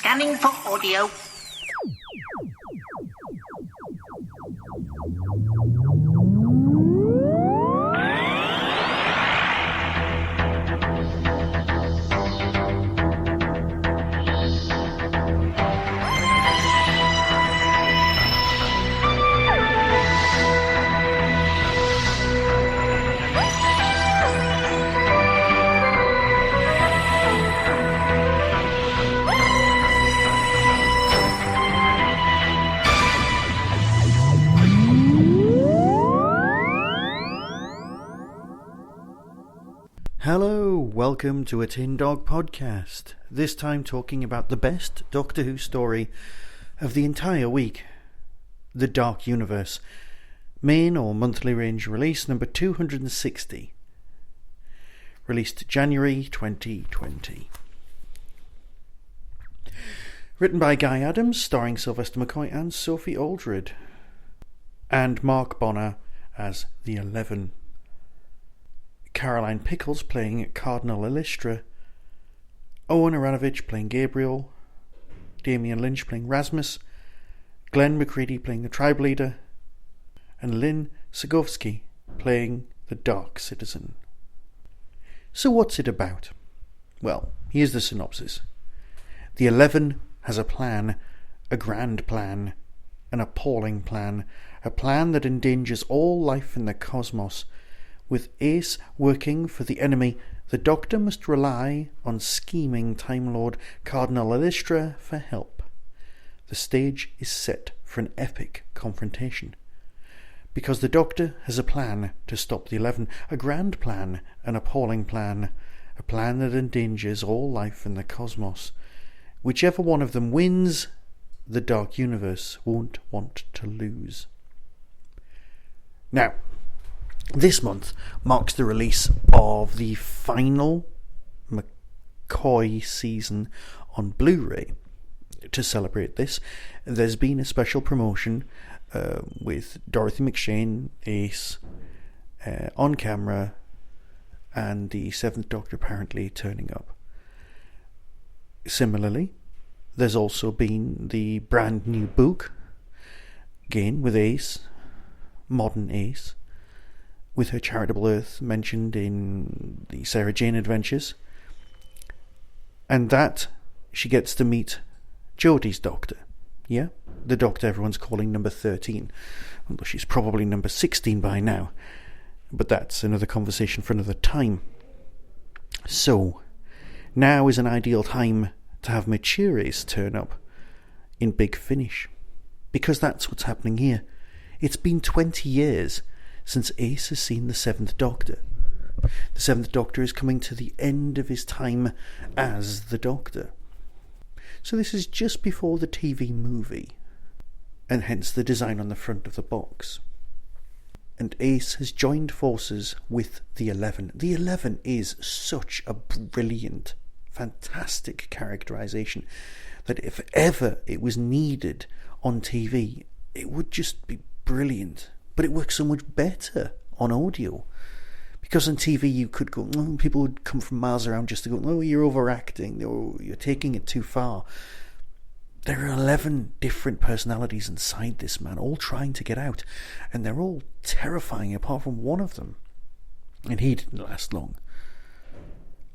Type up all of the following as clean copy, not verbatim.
Scanning for audio. Hello, welcome to a Tin Dog podcast, this time talking about the best Doctor Who story of the entire week, The Dark Universe, main or monthly range release number 260, released January 2020. Written by Guy Adams, starring Sylvester McCoy and Sophie Aldred, and Mark Bonner as the 11. Caroline Pickles playing Cardinal Ollistra, Owen Aranovich playing Gabriel, Damien Lynch playing Rasmus, Glenn McCready playing the Tribe Leader, and Lynn Segovsky playing the Dark Citizen. So what's it about? Well, here's the synopsis. The 11 has a plan, a grand plan, an appalling plan, a plan that endangers all life in the cosmos. With Ace working for the enemy, the Doctor must rely on scheming Time Lord Cardinal Ollistra for help. The stage is set for an epic confrontation. Because the Doctor has a plan to stop the 11, a grand plan, an appalling plan, a plan that endangers all life in the cosmos. Whichever one of them wins, the Dark Universe won't want to lose. Now, this month marks the release of the final McCoy season on Blu-ray. To celebrate this, there's been a special promotion with Dorothy McShane, Ace, on camera, and the 7th Doctor apparently turning up. Similarly, there's also been the brand new book, again with Ace, modern Ace, with her charitable earth mentioned in the Sarah Jane Adventures. And that she gets to meet Jodie's Doctor. Yeah? The Doctor everyone's calling number 13. Although she's probably number 16 by now. But that's another conversation for another time. So, now is an ideal time to have mature Ace turn up in Big Finish. Because that's what's happening here. It's been 20 years since Ace has seen the 7th Doctor. The 7th Doctor is coming to the end of his time as the Doctor. So this is just before the TV movie, and hence the design on the front of the box. And Ace has joined forces with the 11. The 11 is such a brilliant, fantastic characterization that if ever it was needed on TV, it would just be brilliant. But it works so much better on audio. Because on TV you could go, people would come from miles around just to go, you're overacting, or you're taking it too far. There are 11 different personalities inside this man, all trying to get out. And they're all terrifying apart from one of them. And he didn't last long.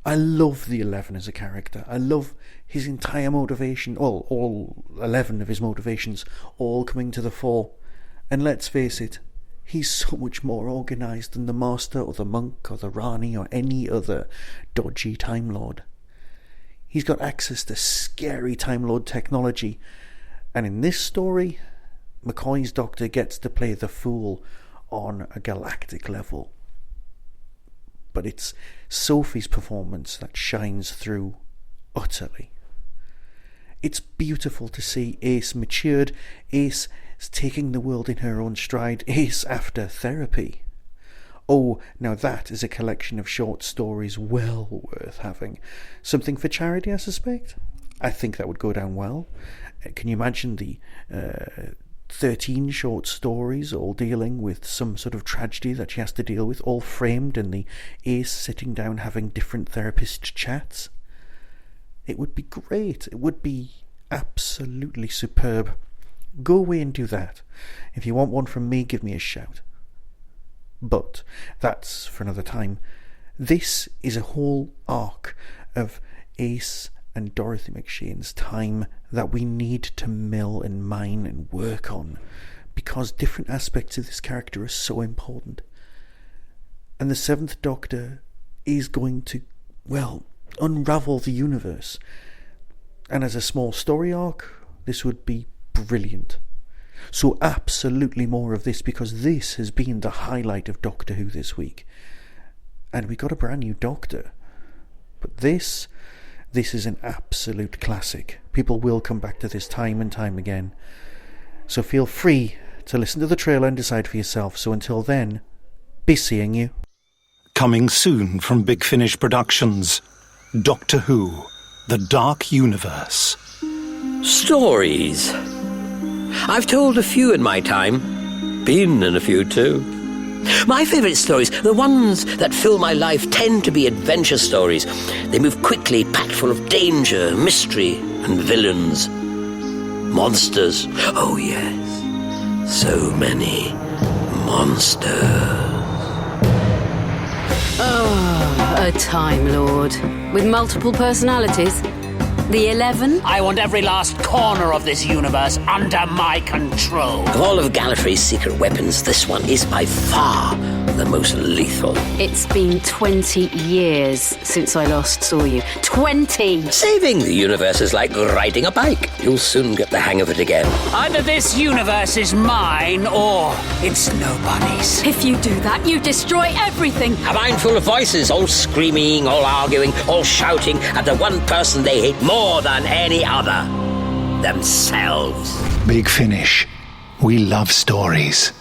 I love the 11 as a character. I love his entire motivation, all 11 of his motivations, all coming to the fore. And let's face it, he's so much more organised than the Master or the Monk or the Rani or any other dodgy Time Lord. He's got access to scary Time Lord technology, and in this story, McCoy's Doctor gets to play the fool on a galactic level. But it's Sophie's performance that shines through utterly. It's beautiful to see Ace matured, Ace taking the world in her own stride, Ace after therapy. Oh, now that is a collection of short stories well worth having. Something for charity, I suspect? I think that would go down well. Can you imagine the 13 short stories all dealing with some sort of tragedy that she has to deal with, all framed in the Ace sitting down having different therapist chats? It would be great. It would be absolutely superb. Go away and do that. If you want one from me, give me a shout. But that's for another time. This is a whole arc of Ace and Dorothy McShane's time that we need to mill and mine and work on, because different aspects of this character are so important. And the Seventh Doctor is going to, well, unravel the universe. And as a small story arc, this would be brilliant. So absolutely more of this, because this has been the highlight of Doctor Who this week. And we got a brand new Doctor. But this is an absolute classic. People will come back to this time and time again. So feel free to listen to the trailer and decide for yourself. So until then, be seeing you. Coming soon from Big Finish Productions, Doctor Who, The Dark Universe. Stories. I've told a few in my time. Been in a few too. My favourite stories, the ones that fill my life, tend to be adventure stories. They move quickly, packed full of danger, mystery, and villains. Monsters. Oh yes, so many monsters. Oh, a Time Lord. With multiple personalities. The 11? I want every last corner of this universe under my control. Of all of Gallifrey's secret weapons, this one is by far the most lethal. It's been 20 years since I last saw you. 20! Saving the universe is like riding a bike. You'll soon get the hang of it again. Either this universe is mine or it's nobody's. If you do that, you destroy everything. A mind full of voices, all screaming, all arguing, all shouting at the one person they hate more than any other. Themselves. Big Finish. We love stories.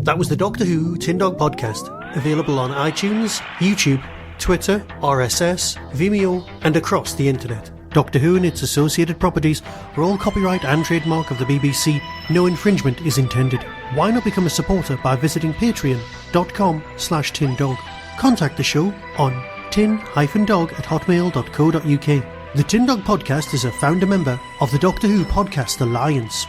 That was the Doctor Who Tin Dog Podcast, available on iTunes, YouTube, Twitter, RSS, Vimeo, and across the internet. Doctor Who and its associated properties are all copyright and trademark of the BBC. No infringement is intended. Why not become a supporter by visiting patreon.com/tindog. Contact the show on tin-dog@hotmail.co.uk. The Tin Dog Podcast is a founder member of the Doctor Who Podcast Alliance.